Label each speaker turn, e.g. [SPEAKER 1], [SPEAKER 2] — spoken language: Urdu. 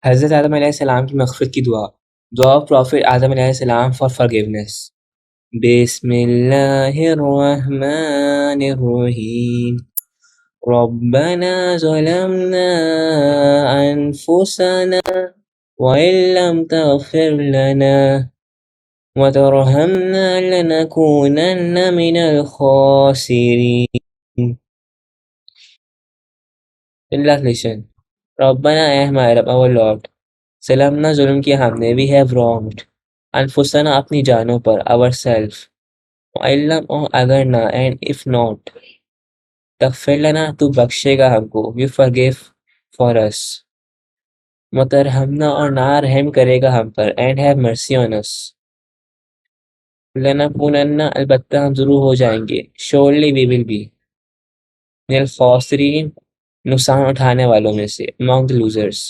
[SPEAKER 1] حضرت آدم علیہ السلام کی مغفرت کی دعا. دعا of Prophet آدم علیہ السلام for forgiveness. بسم اللہ الرحمن الرحیم. ربنا ظلمنا انفسنا وإن لم تغفر لنا وترحمنا لنكونن من الخاسرين. Translation. ربنا اے ہمارے رب our Lord. ظلمنا ظلم کیا ہم نے, we have wronged. انفسنا اپنی جانوں پر, ourself. وَإِلَّمْ اور اگر نہ, and if not. تغفر لنا تو بخشے گا ہم کو, you forgive for us. وترحمنا اور نہ رحم کرے گا ہم پر, and have mercy on us. لنکونن البتہ ہم ضرور ہو جائیں گے, surely we will be. من الخاسرین نقصان اٹھانے والوں میں سے, among the losers.